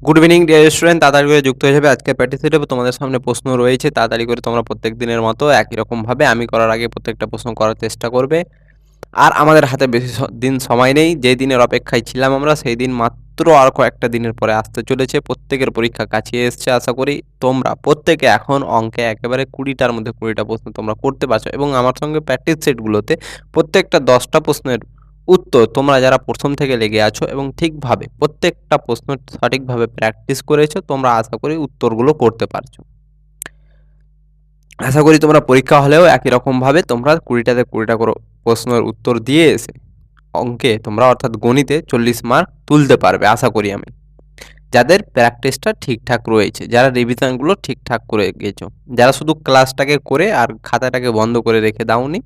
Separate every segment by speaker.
Speaker 1: Good evening dear student, তাড়াতাড়ি করে যুক্ত হয়ে যাবে। আজকে প্র্যাকটিস সেটে তোমাদের সামনে প্রশ্ন রয়েছে। তাড়াতাড়ি করে তোমরা প্রত্যেক দিনের মতো একই রকমভাবে আমি করার আগে প্রত্যেকটা প্রশ্ন করার চেষ্টা করবে। আর আমাদের হাতে বেশি দিন সময় নেই। যে দিনের অপেক্ষায় ছিলাম আমরা, সেই দিন মাত্র আর কয়েকটা দিনের পরে আসতে চলেছে। প্রত্যেকের পরীক্ষা কাছিয়ে এসছে। আশা করি তোমরা প্রত্যেকে এখন অঙ্কে একেবারে 20টার মধ্যে 20টা প্রশ্ন তোমরা করতে পারছো, এবং আমার সঙ্গে প্র্যাকটিস সেটগুলোতে প্রত্যেকটা 10টা প্রশ্নের উত্তর তোমরা যারা প্রথম থেকে লেগে আছো এবং ঠিকভাবে প্রত্যেকটা প্রশ্ন সঠিকভাবে প্র্যাকটিস করেছো, তোমরা আশা করি উত্তরগুলো করতে পারছো। আশা করি তোমরা পরীক্ষা হলেও একই রকমভাবে তোমরা 20টাতে 20টা করে প্রশ্নের উত্তর দিয়ে এসে অঙ্কে তোমরা অর্থাৎ গণিতে 40 মার্ক তুলতে পারবে আশা করি আমি। যাদের প্র্যাকটিসটা ঠিকঠাক রয়েছে, যারা রিভিশনগুলো ঠিকঠাক করে গেছো, যারা শুধু ক্লাসটাকে করে আর খাতাটাকে বন্ধ করে রেখে দাওনি,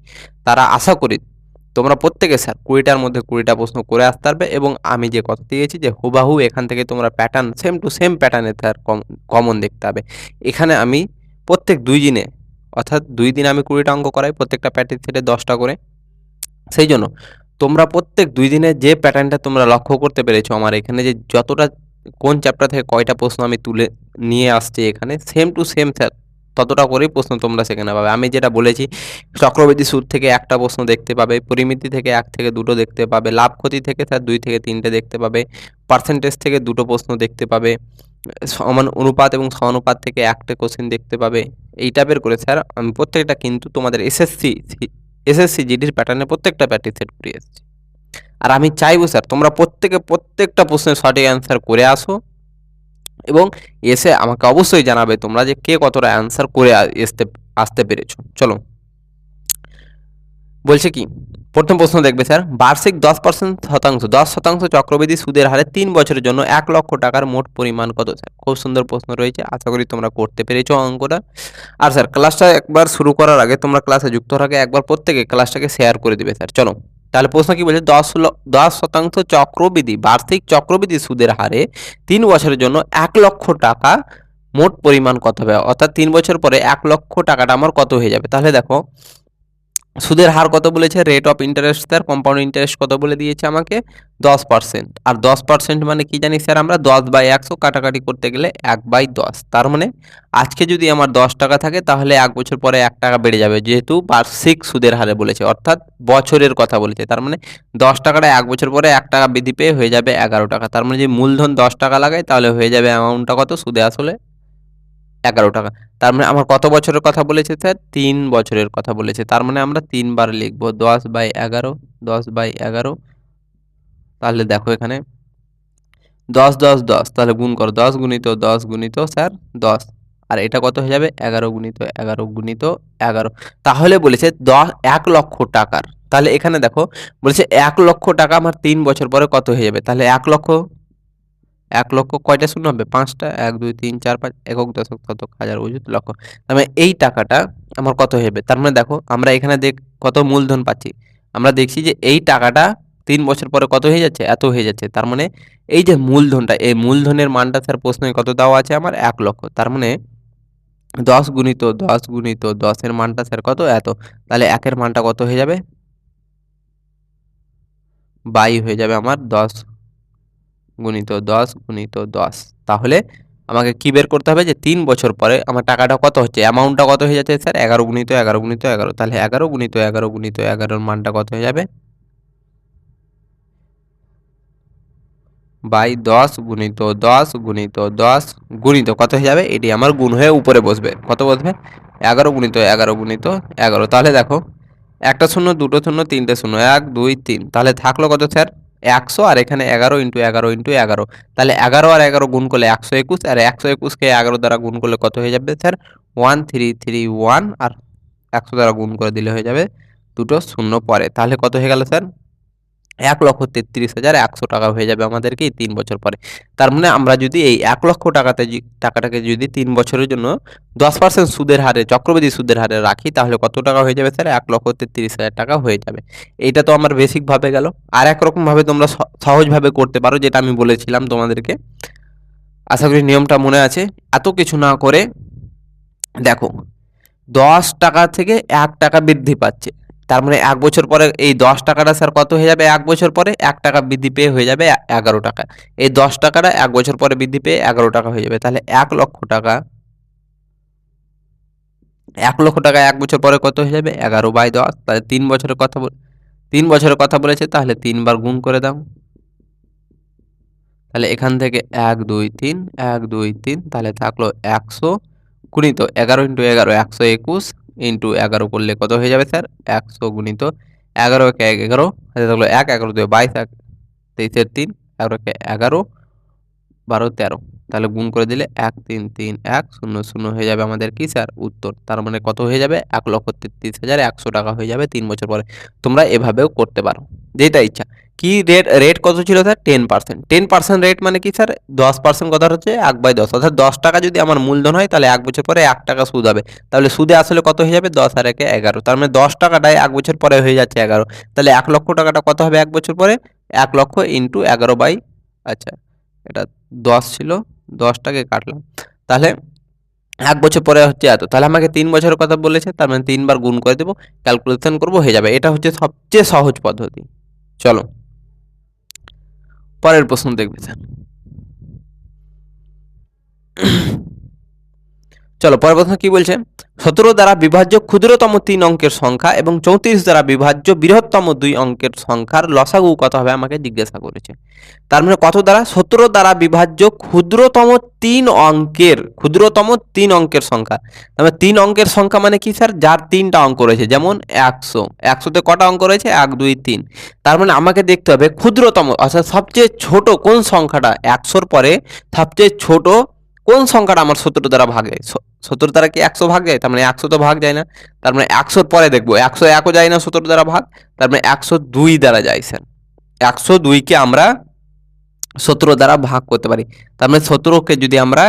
Speaker 1: তারা আশা করি তোমরা প্রত্যেকে স্যার 20টার মধ্যে 20টা প্রশ্ন করে আসতে পারবে। এবং আমি যে কথা দিয়েছি যে হুবাহু এখান থেকে তোমরা প্যাটার্ন সেম টু সেম প্যাটার্নে তার কমন দেখতে হবে। এখানে আমি প্রত্যেক 2 দিনে অর্থাৎ 2 দিন আমি 20টা অঙ্ক করাই, প্রত্যেকটা প্র্যাকটিস সেটে 10টা করে। সেই জন্য তোমরা প্রত্যেক 2 দিনে যে প্যাটার্নটা তোমরা লক্ষ্য করতে পেরেছো আমার এখানে, যে যতটা কোন চ্যাপ্টার থেকে কয়টা প্রশ্ন আমি তুলে নিয়ে আসছি এখানে, সেম টু সেম স্যার ততটা করেই প্রশ্ন তোমরা সেখানে পাবে। আমি যেটা বলেছি, চক্রবৃদ্ধি সুদ থেকে একটা প্রশ্ন দেখতে পাবে, পরিমিতি থেকে 1 থেকে 2টো দেখতে পাবে, লাভ ক্ষতি থেকে স্যার 2 থেকে 3টে দেখতে পাবে, পার্সেন্টেজ থেকে 2টো প্রশ্ন দেখতে পাবে, সমান অনুপাত এবং সমানুপাত থেকে 1টে কোশ্চেন দেখতে পাবে। এই টাইপের করে স্যার আমি প্রত্যেকটা কিন্তু তোমাদের এসএসসি জিডির প্যাটার্নে প্রত্যেকটা প্র্যাকটিস সেট করে এসেছি। আর আমি চাইবো স্যার তোমরা প্রত্যেকে প্রত্যেকটা প্রশ্নের সঠিক অ্যান্সার করে আসো, এবং এসে আমাকে অবশ্যই জানাবে তোমরা যে কে কতটা অ্যান্সার করে আসতে পেরেছো। চলো বলছে কি, প্রথম প্রশ্ন দেখবে স্যার, বার্ষিক 10% চক্রবৃদ্ধি সুদের হারে 3 বছরের জন্য 1 লক্ষ টাকার মোট পরিমাণ কত? স্যার খুব সুন্দর প্রশ্ন রয়েছে, আশা করি তোমরা করতে পেরেছো অঙ্কটা। আর স্যার ক্লাসটা একবার শুরু করার আগে, তোমরা ক্লাসে যুক্ত হওয়ার আগে একবার প্রত্যেকে ক্লাসটাকে শেয়ার করে দিবে স্যার। চলো তাহলে প্রশ্ন কি বলছে, 10% চক্রবৃদ্ধি বার্ষিক চক্রবৃদ্ধি সুদের হারে 3 বছরের জন্য 1 লক্ষ টাকা মোট পরিমাণ কত হবে? অর্থাৎ 3 বছর পরে 1 লক্ষ টাকাটা আমার কত হয়ে যাবে? তাহলে দেখো, সুদের হার কত বলেছে? Rate of interest sir, compound interest কত বলে দিয়েছে আমাকে? 10%। আর 10% মানে কি জানি স্যার আমরা? 10/100 কাটাকাটি করতে গেলে 1/10। তার মানে আজকে যদি আমার 10 টাকা থাকে, তাহলে 1 বছর পরে 1 টাকা বেড়ে যাবে, যেহেতু বার্ষিক সুদের হারে বলেছে, অর্থাৎ বছরের কথা বলেছে। তার মানে 10 টাকাটা 1 বছর পরে 1 টাকা বৃদ্ধি পেয়ে হয়ে যাবে 11 টাকা। তার মানে যে মূলধন 10 টাকা লাগাই, তাহলে হয়ে যাবে অ্যামাউন্টটা কত সুদে আসলে? 11 টাকা। তার মানে আমার কত বছরের কথা বলেছে স্যার? 3 বছরের কথা বলেছে। তার মানে আমরা 3 বার লিখব 10/11, 10/11। তাহলে দেখো এখানে 10, 10, 10, তাহলে গুণ করো, 10 গুণিত 10 গুণিত স্যার 10। আর এটা কত হয়ে যাবে? 11 গুণিত 11 গুণিত 11। তাহলে বলেছে 1 লক্ষ টাকার। তাহলে এখানে দেখো বলেছে 1 লক্ষ টাকা আমার 3 বছর পরে কত হয়ে যাবে? তাহলে 1 লক্ষ কয়টা শূন্য হবে? 5টা। 1, 2, 3, 4, 5, একক, দশক, শতক, হাজার, অযুত, লক্ষ। তার মানে এই টাকাটা আমার কত হবে? তার মানে দেখো আমরা এখানে কত মূলধন পাচ্ছি। আমরা দেখছি যে এই টাকাটা 3 বছর পরে কত হয়ে যাচ্ছে? এত হয়ে যাচ্ছে। তার মানে এই যে মূলধনটা, এই মূলধনের মানটা স্যার প্রশ্নে কত দেওয়া আছে আমার? 1 লক্ষ। তার মানে 10 গুণিত 10 গুণিত 10 এর মানটা স্যার কত? এত। তাহলে 1 এর মানটা কত হয়ে যাবে? বাই হয়ে যাবে আমার 10 গুণিত 10 গুণিত 10। তাহলে আমাকে কি বের করতে হবে? যে 3 বছর পরে আমার টাকাটা কত হচ্ছে, অ্যামাউন্টটা কত হয়ে যাচ্ছে স্যার? 11 গুণিত 11 গুণিত 11। তাহলে 11 গুণিত 11 গুণিত 11 এর মানটা কত হয়ে যাবে? বাই 10 গুণিত 10 গুণিত 10 গুণিত কত হয়ে যাবে? এটি আমার গুণ হয়ে উপরে বসবে। কত বসবে? 11 গুণিত 11 গুণিত 11। তাহলে দেখো, একটা শূন্য, দুটো শূন্য, তিনটে শূন্য, 1, 2, 3। তাহলে থাকলো কত স্যার? 100। আর এখানে 11 ইন্টু 11 ইন্টু 11। তাহলে 11 আর 11 গুণ করলে 121, আর 121কে 11 দ্বারা গুণ করলে কত হয়ে যাবে স্যার? 1331। আর 100 দ্বারা গুণ করে দিলে হয়ে যাবে দুটো শূন্য পরে। তাহলে কত হয়ে গেল স্যার? 1,33,100 টাকা হয়ে যাবে আমাদেরকে এই 3 বছর পরে। তার মানে আমরা যদি এই 1 লক্ষ টাকাটাকে যদি 3 বছরের জন্য 10% সুদের হারে, চক্রবৃদ্ধি সুদের হারে রাখি, তাহলে কত টাকা হয়ে যাবে স্যার? 1,33,000 টাকা হয়ে যাবে। এইটা তো আমার বেসিক ভাবে গেল। আর একরকম ভাবে তোমরা সহজভাবে করতে পারো, যেটা আমি বলেছিলাম তোমাদেরকে। আশা করি নিয়মটা মনে আছে। এত কিছু না করে দেখো, 10 টাকা থেকে 1 টাকা বৃদ্ধি পাচ্ছে। তার মানে 1 বছর পরে এই 10 টাকাটা স্যার কত হয়ে যাবে? 1 বছর পরে 1 টাকা বৃদ্ধি পেয়ে হয়ে যাবে 11 টাকা। এই 10 টাকাটা 1 বছর পরে বৃদ্ধি পেয়ে 11 টাকা হয়ে যাবে। তাহলে 1 লক্ষ টাকা 1 লক্ষ টাকা 1 বছর পরে কত হয়ে যাবে? 11/10। তাহলে 3 বছরের কথা 3 বছরের কথা বলেছে, তাহলে 3 বার গুণ করে দাও। তাহলে এখান থেকে 1 2 3 1 2 3 তাহলে থাকলো 100 গুণিত 11 × 11 121 ইন্টু 11 করলে কত হয়ে যাবে স্যার? 100 গুণিত 11 × 1 11 হাতে থাকলো 1 11 2 22 23 3 11 × 11 12 13 তাহলে গুণ করে দিলে 1 3 3 1 0 0 হয়ে যাবে আমাদের কি স্যার? উত্তর। তার মানে কত হয়ে যাবে? 1,33,100 টাকা হয়ে যাবে 3 বছর পরে। তোমরা এভাবেও করতে পারো, যেটা ইচ্ছা। কি রেট কত ছিল স্যার? 10%। 10% রেট মানে কি স্যার? 10% কথা হচ্ছে 1/10, অর্থাৎ 10 টাকা যদি আমার মূলধন হয় তাহলে 1 বছর পরে 1 টাকা সুদ হবে। তাহলে সুদে আসলে কত হয়ে যাবে? 10 আর 1 11। তার মানে 10 টাকাটাই 1 বছর পরে হয়ে যাচ্ছে 11। তাহলে 1 লক্ষ টাকাটা কত হবে 1 বছর পরে? 1 লক্ষ ইন্টু 11 বাই, আচ্ছা এটা 10 ছিল, 10 টাকে কাটলাম। তাহলে 1 বছর পরে হচ্ছে এত। তাহলে আমাকে 3 বছরের কথা বলেছে, তার মানে 3 বার গুণ করে দেব, ক্যালকুলেশন করব, হয়ে যাবে। এটা হচ্ছে সবচেয়ে সহজ পদ্ধতি। চলো পরের প্রশ্ন দেখবে স্যার। চলো পরের প্রশ্ন কি বলছে? 17 দ্বারা বিভাজ্য ক্ষুদ্রতম 3 অঙ্কের সংখ্যা এবং 34 দ্বারা বিভাজ্য বৃহত্তম 2 অঙ্কের সংখ্যার লসাগু কত হবে আমাকে জিজ্ঞাসা করেছে। তার মানে কত দ্বারা? 17 দ্বারা বিভাজ্য ক্ষুদ্রতম 3 অঙ্কের সংখ্যা। তার মানে 3 অঙ্কের সংখ্যা মানে কি স্যার? যার 3টা অঙ্ক রয়েছে, যেমন 100। 100তে কটা অঙ্ক রয়েছে? 1 2 3। তার মানে আমাকে দেখতে হবে ক্ষুদ্রতম, অর্থাৎ সবচেয়ে ছোট কোন সংখ্যাটা 100-র পরে সবচেয়ে ছোট কোন সংখ্যাটা আমার 17 দ্বারা ভাগ যায়। 17 দ্বারা কি 100 ভাগ যায়? তার মানে 100 তো ভাগ যায় না। তার মানে 100-র পরে দেখবো 101ও যায় না 17 দ্বারা ভাগ। তার মানে 102 দ্বারা যায় স্যার। 102কে আমরা 17 দ্বারা ভাগ করতে পারি। তার মানে 17কে যদি আমরা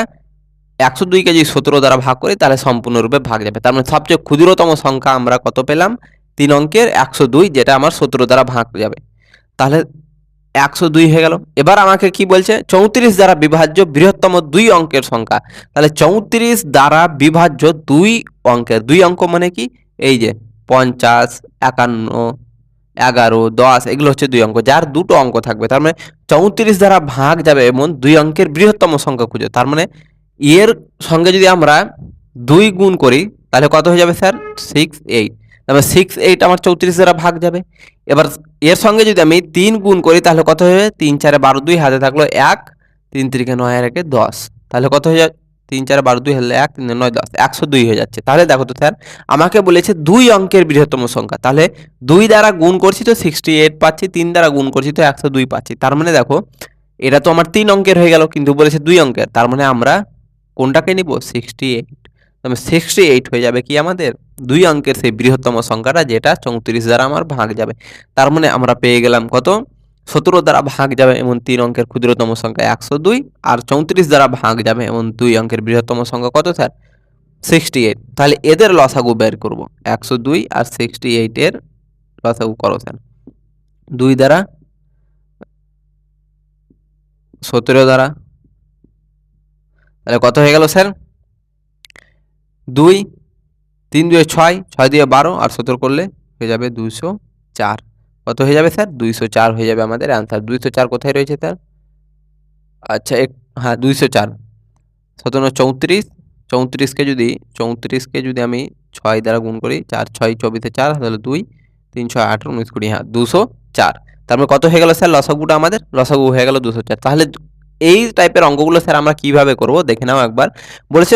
Speaker 1: 102কে যদি 17 দ্বারা ভাগ করি তাহলে সম্পূর্ণরূপে ভাগ যাবে। তার মানে সবচেয়ে ক্ষুদ্রতম সংখ্যা আমরা কত পেলাম? 3 অঙ্কের 102, যেটা আমার 17 দ্বারা ভাগ যাবে। তাহলে 102 হয়ে গেল। এবার আমাকে কি বলছে? 34 দ্বারা বিভাজ্য বৃহত্তম 2 অঙ্কের সংখ্যা। তাহলে 34 দ্বারা বিভাজ্য 2 অঙ্কের, 2 অঙ্ক মানে কি? এই যে 50 51 11 10, এগুলো হচ্ছে 2 অঙ্ক, যার দুটো অঙ্ক থাকবে। তার মানে 34 দ্বারা ভাগ যাবে এমন 2 অঙ্কের বৃহত্তম সংখ্যা খুঁজে। তার মানে এর সঙ্গে যদি আমরা 2 গুণ করি তাহলে কত হয়ে যাবে স্যার? 68। তারপরে 68 আমার 34 দ্বারা ভাগ যাবে। এবার এর সঙ্গে যদি আমি 3 গুণ করি তাহলে কত হবে? 3 4 12 2, হাতে থাকলো 1, 3 3 9 আর 1 10। তাহলে কত হয়ে যায়? 3 4 12 2 হলে 1 3 9 10, 102 হয়ে যাচ্ছে। তাহলে দেখো তো স্যার, আমাকে বলেছে 2 অঙ্কের বৃহত্তম সংখ্যা। তাহলে 2 দ্বারা গুণ করছি তো 68 পাচ্ছি, 3 দ্বারা গুণ করছি তো 102 পাচ্ছি। তার মানে দেখো এটা তো আমার 3 অঙ্কের হয়ে গেল, কিন্তু বলেছে 2 অঙ্কের। তার মানে আমরা কোনটাকে নিব? 68। তবে 68 হয়ে যাবে কি আমাদের? 2 অঙ্কের সেই বৃহত্তম সংখ্যাটা, যেটা 34 দ্বারা আমার ভাগ যাবে। তার মানে আমরা পেয়ে গেলাম কত? 17 দ্বারা ভাগ যাবে এমন 3 অঙ্কের ক্ষুদ্রতম সংখ্যা 102, আর 34 দ্বারা ভাগ যাবে এমন 2 অঙ্কের বৃহত্তম সংখ্যা কত স্যার? 68। তাহলে এদের লসাগু বের করব। 102 আর 68 এর লসাগু করো স্যার। 2 দ্বারা, 17 দ্বারা, তাহলে কত হয়ে গেল স্যার? 2, 3 2 6, 6 2 12 আর 17 করলে হয়ে যাবে 204। কত হয়ে যাবে স্যার? 204 হয়ে যাবে আমাদের অ্যান্সার। 204 কোথায় রয়েছে স্যার? আচ্ছা হ্যাঁ 204। 17 34, 34কে যদি আমি 6 দ্বারা গুণ করি, 4 6 24 4, তাহলে 2 3 6 18 19 20, হ্যাঁ 204। তারপরে কত হয়ে গেল স্যার? লসাগুটা আমাদের লসাগু হয়ে গেল 204। তাহলে এই টাইপের অঙ্কগুলো স্যার আমরা কিভাবে করব দেখে নাও একবার। বলেছে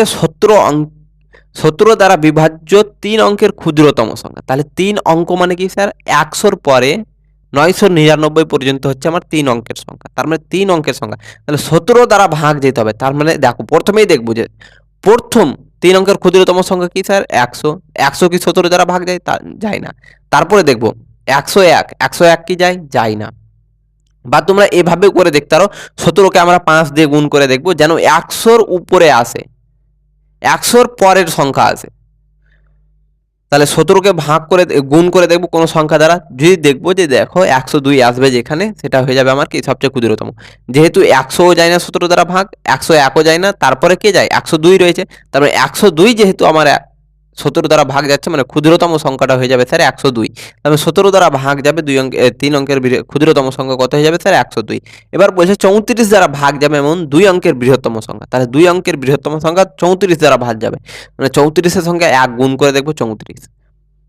Speaker 1: 17 দ্বারা বিভাজ্য 3 অঙ্কের ক্ষুদ্রতম সংখ্যা। তাহলে 3 অঙ্ক মানে কি স্যার? 100-র পরে 999 পর্যন্ত হচ্ছে আমার 3 অঙ্কের সংখ্যা। তার মানে 3 অঙ্কের সংখ্যা। তাহলে 17 দ্বারা ভাগ যেতে হবে। তার মানে দেখো প্রথমেই দেখবো যে প্রথম 3 অঙ্কের ক্ষুদ্রতম সংখ্যা কি স্যার? 100। 100 কি 17 দ্বারা ভাগ যায়? যায় না। তারপরে দেখবো 101। 101 কি যায়? যায় না। বা তোমরা এভাবে করে দেখতে পারো, 17কে আমরা 5 দিয়ে গুণ করে দেখবো, যেন 100-র উপরে আসে, 100-র পরের সংখ্যা আসে। তাহলে 17কে ভাগ করে গুণ করে দেখবো কোনো সংখ্যা দ্বারা, যদি দেখবো যে দেখো 102 আসবে যেখানে, সেটা হয়ে যাবে আমার কি? সবচেয়ে ক্ষুদ্রতম। যেহেতু 100ও যায় না 17 দ্বারা ভাগ, 101ও যায় না, তারপরে কে যায়? 102 রয়েছে। তারপরে 102 যেহেতু আমার 17 দ্বারা ভাগ যাচ্ছে মানে ক্ষুদ্রতম সংখ্যাটা হয়ে যাবে স্যার 102। তাহলে 17 দ্বারা ভাগ যাবে 3 অঙ্কের ক্ষুদ্রতম সংখ্যা কত হয়ে যাবে স্যার 102। এবার বলছে 34 দ্বারা ভাগ যাবে এমন 2 অঙ্কের বৃহত্তম সংখ্যা। তাহলে 2 অঙ্কের বৃহত্তম সংখ্যা 34 দ্বারা ভাগ যাবে, মানে 34 এর সঙ্গে 1 গুণ করে দেখবো 34।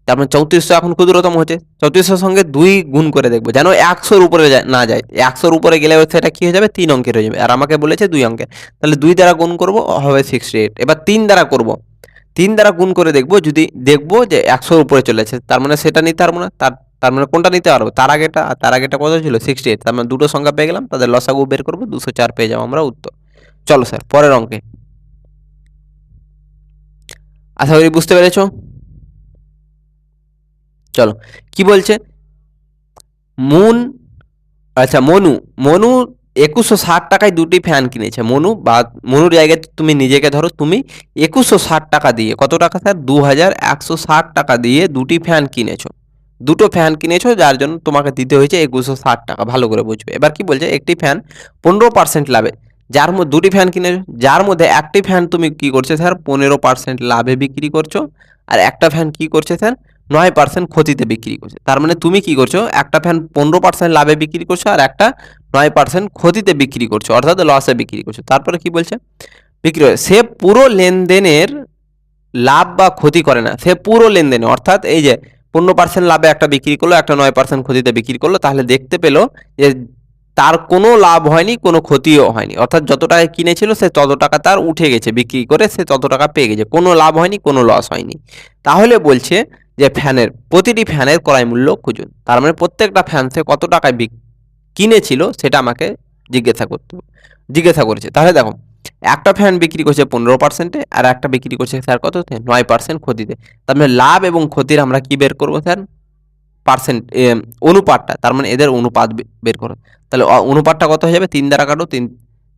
Speaker 1: তার মানে 3400 এখন ক্ষুদ্রতম হচ্ছে, 3400 সঙ্গে 2 গুণ করে দেখবো যেন 100-র উপরে না যায়। 100-র উপরে গেলে সেটা কি হয়ে যাবে 3 অঙ্কের হয়ে যাবে, আর আমাকে বলেছে 2 অঙ্কের। তাহলে 2 দ্বারা গুণ করব হবে 68। এবার 3 দ্বারা করব, 3 দ্বারা গুণ করে দেখবো, যদি দেখবো যে 100-র উপরে চলেছে তার মানে সেটা নিতে পারবো না। তার মানে কোনটা নিতে পারবো, তার আগেটা কত ছিল 68। তার মানে দুটো সংখ্যা পেয়ে গেলাম, তাদের লসাগু বের করবো, 204 পেয়ে যাবো আমরা উত্তর। চলো স্যার পরের অঙ্কে, আশা করি বুঝতে পেরেছো। চলো কি বলছে, মুন আচ্ছা মনু, মনু 2160 টাকায় দুটি ফ্যান কিনেছে। মনুর জায়গায় তুমি নিজেকে ধরো, তুমি 2160 টাকা দিয়ে, কত টাকা স্যার 2160 টাকা দিয়ে দুটি ফ্যান কিনেছো। দুটো ফ্যান কিনেছো যার জন্য তোমাকে দিতে হয়েছে 2160 টাকা, ভালো করে বুঝবে। এবার কি বলছে, একটি ফ্যান 15% লাভে, যার মধ্যে দুটি ফ্যান কিনেছো, যার মধ্যে একটি ফ্যান তুমি কি করছো স্যার 15% লাভে বিক্রি করছো, আর একটা ফ্যান কি করছে স্যার 9% ক্ষতিতে বিক্রি করছে। তার মানে তুমি কি করছো, একটা ফ্যান 15% লাভে বিক্রি করছো আর একটা 9% ক্ষতিতে বিক্রি করছো, অর্থাৎ লসে বিক্রি করছো। তারপরে কি বলছে, বিক্রি সে পুরো লেনদেনের লাভ বা ক্ষতি করে না, সে পুরো লেনদেনে, অর্থাৎ এই যে 15% লাভে একটা বিক্রি করলো, একটা 9% ক্ষতিতে বিক্রি করলো, তাহলে দেখতে পেলো যে তার কোনো লাভ হয়নি, কোনো ক্ষতিও হয়নি, অর্থাৎ যত টাকা কিনেছিল সে তত টাকা তার উঠে গেছে, বিক্রি করে সে তত টাকা পেয়ে গেছে, কোনো লাভ হয়নি, কোনো লস হয়নি। তাহলে বলছে যে প্রতিটি ফ্যানের ক্রয় মূল্য খুঁজুন। তার মানে প্রত্যেকটা ফ্যান সে কত টাকায় কিনেছিল সেটা আমাকে জিজ্ঞাসা করেছে। তাহলে দেখো, একটা ফ্যান বিক্রি করছে 15%-এ, আর একটা বিক্রি করছে স্যার কততে 9% ক্ষতিতে। তার মানে লাভ এবং ক্ষতির আমরা কি বের করবো স্যার, অনুপাতটা, তার মানে এদের অনুপাত বের করো। তাহলে অনুপাতটা কত হয়ে যাবে, 3 দ্বারা কাটো,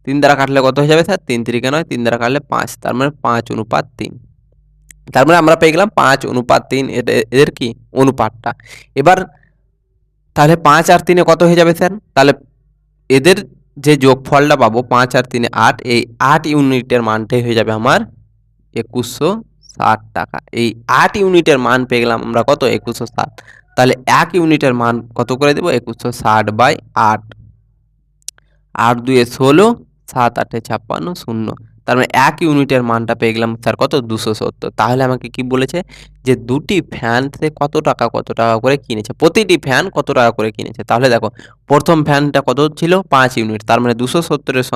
Speaker 1: 3 দ্বারা কাটলে কত হয়ে যাবে স্যার 3 3 9, 3 দ্বারা কাটলে 5, তার মানে 5:3। তার মানে আমরা পেয়ে গেলাম 5:3 এদের কি অনুপাতটা। এবার তাহলে 5 আর 3 কত হয়ে যাবে স্যার, তাহলে এদের যে যোগফলটা পাবো 5 আর 3 8, এই 8 ইউনিটের মানটাই হয়ে যাবে আমার 2160 টাকা। এই 8 ইউনিটের মান পেয়ে গেলাম আমরা কত 2160। তাহলে 1 ইউনিটের মান কত করে দেবো 2160/8, 8 2 16, 7 8 56 0। তার মানে 1 ইউনিটের মানটা পেয়ে গেলাম স্যার কত 270। তাহলে আমাকে কি বলেছে যে দুটি ফ্যান সে কত টাকা করে কিনেছে, প্রতিটি ফ্যান কত টাকা করে কিনেছে। তাহলে দেখো প্রথম ফ্যানটা কত ছিল 5 ইউনিট, তার মানে 270-এর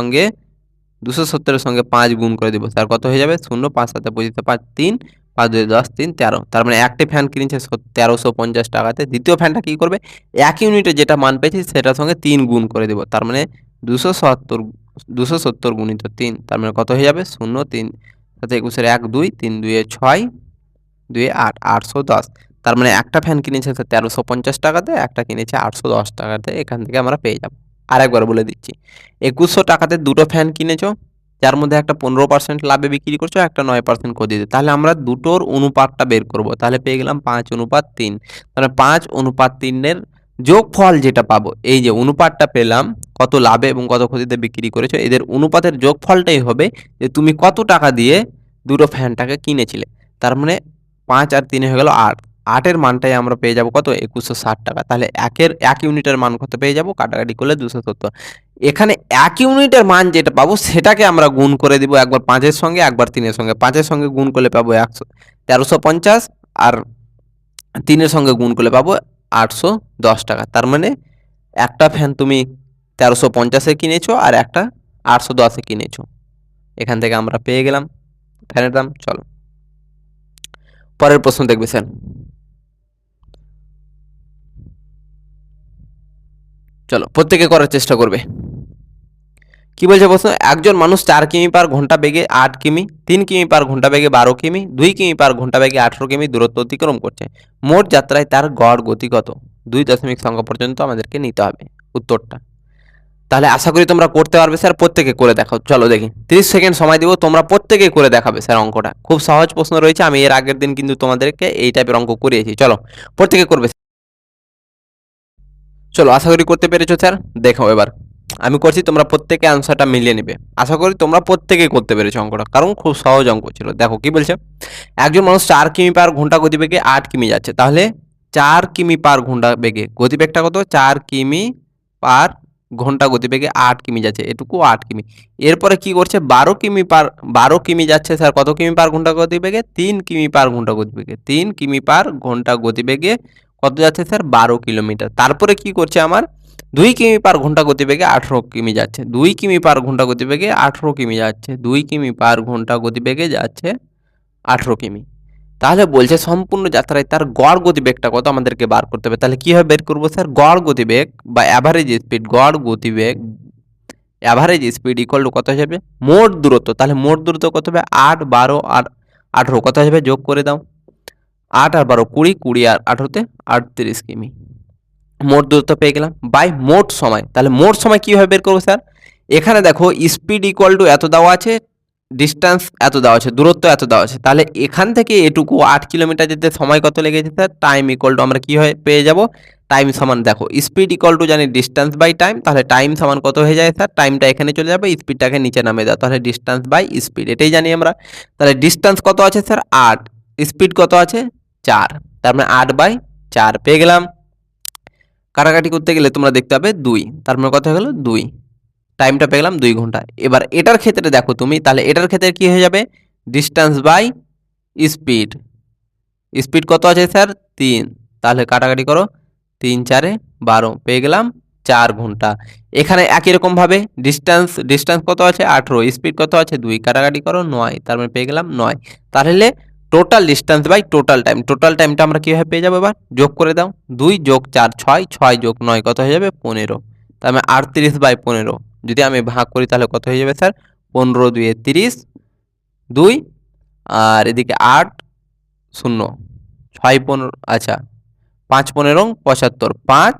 Speaker 1: সঙ্গে 5 গুণ করে দেবো স্যার, কত হয়ে যাবে 0, 5 7 25 5 3, 5 2 10 3 13। তার মানে একটি ফ্যান কিনেছে 1350 টাকাতে। দ্বিতীয় ফ্যানটা কি করবে, 1 ইউনিটে যেটা মান পেয়েছি সেটার সঙ্গে 3 গুণ করে দেবো, তার মানে 270 গুণিত 3, তার মানে কত হয়ে যাবে 0 3 7 21-এর 1 2, 3 2 6, 2 8, 810। তার মানে একটা ফ্যান কিনেছে 1350 টাকাতে, একটা কিনেছে 810 টাকাতে। এখান থেকে আমরা পেয়ে যাব। আরেকবার বলে দিচ্ছি, 2100 টাকাতে দুটো ফ্যান কিনেছো, যার মধ্যে একটা 15% লাভে বিক্রি করছো, একটা 9% ক্ষতিতে। তাহলে আমরা দুটোর অনুপাতটা বের করব। তাহলে পেয়ে গেলাম 5:3। তাহলে 5:3-এর যোগফল যেটা পাবো, এই যে অনুপাতটা পেলাম, কত লাভে এবং কত ক্ষতিতে বিক্রি করেছো, এদের অনুপাতের যোগফলটাই হবে যে তুমি কত টাকা দিয়ে দুটো ফ্যানটাকে কিনেছিলে। তার মানে 5 আর 3 হয়ে গেল 8, 8-এর মানটাই আমরা পেয়ে যাব কত 2160 টাকা। তাহলে 1 ইউনিটের মান কত পেয়ে যাব, কাটাকাটি করলে 270। এখানে 1 ইউনিটের মান যেটা পাবো সেটাকে আমরা গুণ করে দিব, একবার 5-এর সঙ্গে একবার 3-এর সঙ্গে। 5-এর সঙ্গে গুণ করলে পাবো 1350, আর 3-এর সঙ্গে গুণ করলে পাবো 810 টাকা। তার মানে একটা ফ্যান তুমি 1350-এ কিনেছো আর একটা 810-এ কিনেছো। এখান থেকে আমরা পেয়ে গেলাম ফ্যানের দাম। চলো পরের প্রশ্ন দেখবে স্যার। চলো প্রত্যেকে করার চেষ্টা করবে। কি বলছে প্রশ্ন, একজন মানুষ 4 কিমি পার ঘন্টা বেগে 8 কিমি, 3 কিমি পার ঘন্টা বেগে 12 কিমি, 2 কিমি পার ঘন্টা বেগে 18 কিমি দূরত্ব অতিক্রম করছে। মোট যাত্রায় তার গড় গতি কত? 2 দশমিক সংখ্যা পর্যন্ত আমাদেরকে নিতে হবে উত্তরটা। তাহলে আশা করি তোমরা করতে পারবে স্যার, প্রত্যেকে করে দেখাও। চলো দেখি, 30 সেকেন্ড সময় দিব, তোমরা প্রত্যেকে করে দেখাবে স্যার। অঙ্কটা খুব সহজ প্রশ্ন রয়েছে, আমি এর আগের দিন কিন্তু তোমাদেরকে এই টাইপের অঙ্ক করিয়েছি। চলো প্রত্যেকে করবে। চলো আশা করি করতে পেরেছো স্যার, দেখো এবার আমি করছি, তোমরা প্রত্যেকে অ্যান্সারটা মিলিয়ে নেবে। আশা করি তোমরা প্রত্যেকেই করতে পেরেছো অঙ্কটা, কারণ খুব সহজ অঙ্ক ছিল। দেখো কি বলছে, একজন মানুষ 4 কিমি পার ঘন্টা গতিবেগে 8 কিমি যাচ্ছে, তাহলে 4 কিমি পার ঘন্টা বেগে গতিবেগটা কত? 4 কিমি পার ঘন্টা গতিবেগে 8 কিমি যাচ্ছে, এটুকু 8 কিমি। এরপরে কি করছে, 12 কিমি যাচ্ছে স্যার, কত কিমি পার ঘন্টা গতিবেগে? 3 কিমি পার ঘন্টা গতিবেগে। 3 কিমি পার ঘন্টা গতিবেগে কত যাচ্ছে স্যার? 12 কিলোমিটার। তারপরে কি করছে আমার, 2 কিমি পার ঘন্টা গতিবেগে 18 কিমি যাচ্ছে। 2 কিমি পার ঘন্টা গতিবেগে 18 কিমি যাচ্ছে। 2 কিমি পার ঘন্টা গতিবেগে যাচ্ছে 18 কিমি। তাহলে বলছে সম্পূর্ণ যাত্রায় তার গড় গতিবেগটা কত আমাদেরকে বার করতে হবে। তাহলে কীভাবে বের করবো স্যার? গড় গতিবেগ বা অ্যাভারেজ স্পিড, গড় গতিবেগ অ্যাভারেজ স্পিড ইকুয়াল টু কত হয়ে যাবে? মোট দূরত্ব। তাহলে মোট দূরত্ব কত হবে? 8, 12 আর 18 কত হয়ে যাবে? যোগ করে দাও। 8 আর 12 20, 20 আর 18তে 38 কিমি। মোট দূরত্ব পেয়ে গেলাম বাই মোট সময়। তাহলে মোট সময় কীভাবে বের করবো স্যার? এখানে দেখো স্পিড ইকুয়াল টু এত দেওয়া আছে, ডিস্টেন্স এত দেওয়া আছে, দূরত্ব এত দেওয়া আছে। তাহলে এখান থেকে এটুকু 8 কিলোমিটার যেতে সময় কত লেগেছে স্যার? টাইম ইকুয়াল টু আমরা কীভাবে পেয়ে যাব? টাইম সমান দেখো স্পিড ইকুয়াল টু জানি ডিস্টেন্স বাই টাইম, তাহলে টাইম সমান কত হয়ে যায় স্যার? টাইমটা এখানে চলে যাবে, স্পিডটাকে নিচে নামিয়ে দাও, তাহলে ডিস্টেন্স বাই স্পিড, এটাই জানি আমরা। তাহলে ডিস্টেন্স কত আছে স্যার? 8, স্পিড কত আছে? 4, তার মানে 8/4 পেয়ে গেলাম। কাটাকাটি করতে গেলে তোমরা দেখতে পাবে 2, তার মানে কত হয়ে গেল? 2। টাইমটা পেয়ে গেলাম 2 ঘন্টা। এবার এটার ক্ষেত্রে দেখো তুমি, তাহলে এটার ক্ষেত্রে কি হয়ে যাবে? Distance by speed. স্পিড কত আছে স্যার? 3, তাহলে কাটাকাটি করো, 3 4 12 পেয়ে গেলাম 4 ঘন্টা। এখানে একই রকমভাবে ডিস্টেন্স কত আছে? 18, স্পিড কত আছে? 2, কাটাকাটি করো 9, তার মানে পেয়ে গেলাম 9। তাহলে টোটাল ডিস্টেন্স বাই টোটাল টাইমটা আমরা কীভাবে পেয়ে যাবো? এবার যোগ করে দাও, 2 যোগ 4 6, 6 যোগ 9 কত হয়ে যাবে? 15, তার মানে 38/15। যদি আমি ভাগ করি তাহলে কত হয়ে যাবে স্যার? 15 2 30, 2 আর এদিকে 8 0 6 15, আচ্ছা 5 15 75, 5,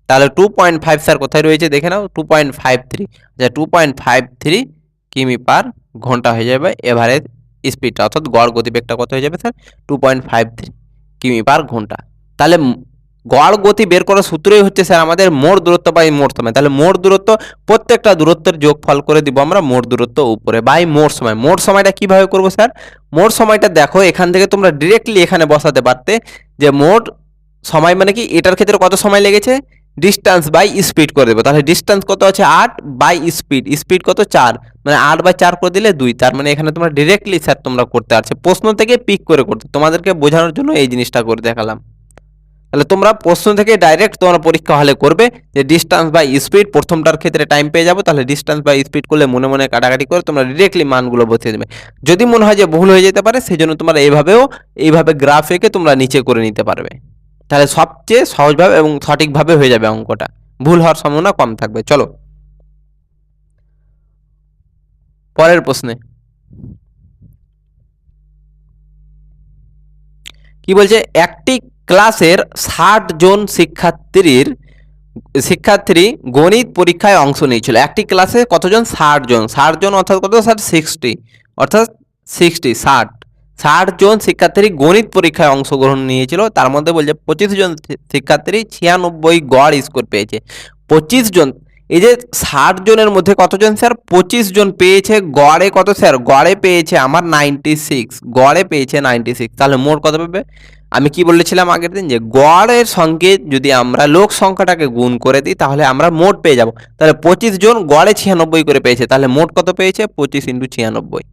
Speaker 1: তাহলে 2.5 স্যার কোথায় রয়েছে দেখে নাও? 2.53, আচ্ছা 2.53 কিমি পার ঘন্টা হয়ে যাবে এভারেজ স্পিডটা, অর্থাৎ গড় গতিবেগটা কত হয়ে যাবে স্যার? 2.53 কিমি পার ঘন্টা। তাহলে গড় গতি বের করার সূত্রই হচ্ছে স্যার আমাদের মোট দূরত্ব বাই মোট সময়। তাহলে মোট দূরত্ব, প্রত্যেকটা দূরত্বের যোগফল করে দিব আমরা মোট দূরত্ব উপরে বাই মোট সময়। মোট সময়টা কিভাবে করব স্যার? মোট সময়টা দেখো এখান থেকে তোমরা ডিরেক্টলি এখানে বসাতে পারতে যে মোট সময় মানে কি, এটার ক্ষেত্রে কত সময় লেগেছে? ডিস্টেন্স বাই স্পিড করে দেবো। তাহলে ডিস্টেন্স কত আছে? 8 বাই স্পিড কত? 4, মানে 8/4 করে দিলে 2, তার মানে এখানে তোমরা ডিরেক্টলি স্যার তোমরা করতে পারছো, প্রশ্ন থেকে পিক করে করতে, তোমাদেরকে বোঝানোর জন্য এই জিনিসটা করে দেখালাম। তাহলে তোমরা প্রশ্ন থেকে ডাইরেক্ট তোমরা পরীক্ষা হলে করবে যে ডিস্টেন্স বাই স্পিড, প্রথমটার ক্ষেত্রে টাইম পেয়ে যাবো, তাহলে ডিস্টেন্স বাই স্পিড করলে মনে মনে কাটাকাটি করে তোমরা ডিরেক্টলি মানগুলো বসিয়ে দেবে। যদি মনে হয় যে ভুল হয়ে যেতে পারে, সেই জন্য তোমরা এইভাবে গ্রাফ এঁকে তোমরা নিচে করে নিতে পারবে, তাহলে সবচেয়ে সহজভাবে এবং সঠিকভাবে হয়ে যাবে অঙ্কটা, ভুল হওয়ার সম্ভাবনা কম থাকবে। চলো পরের প্রশ্নে কি বলছে, একটি ক্লাসের 60 জন শিক্ষার্থী গণিত পরীক্ষায় অংশ নিয়েছিল। একটি ক্লাসে কতজন? 60 জন। 60 জন অর্থাৎ কত স্যার? 60, অর্থাৎ 60 জন শিক্ষার্থী গণিত পরীক্ষায় অংশগ্রহণ নিয়েছিল। তার মধ্যে বলছে 25 জন শিক্ষার্থী 96 গড় স্কোর পেয়েছে। 25 জন, এই যে 60 জনের মধ্যে কতজন স্যার? 25 জন পেয়েছে গড়ে কত স্যার? গড়ে পেয়েছে আমার 96, গড়ে পেয়েছে 96। তাহলে মোট কত পাবে? আমি কি বলেছিলাম আগের দিন, যে গড়ের সঙ্গে যদি আমরা লোক সংখ্যাটাকে গুণ করে দিই তাহলে আমরা মোট পেয়ে যাব। তাহলে 25 জন গড়ে 96 করে পেয়েছে, তাহলে মোট কত পেয়েছে? 25 × 96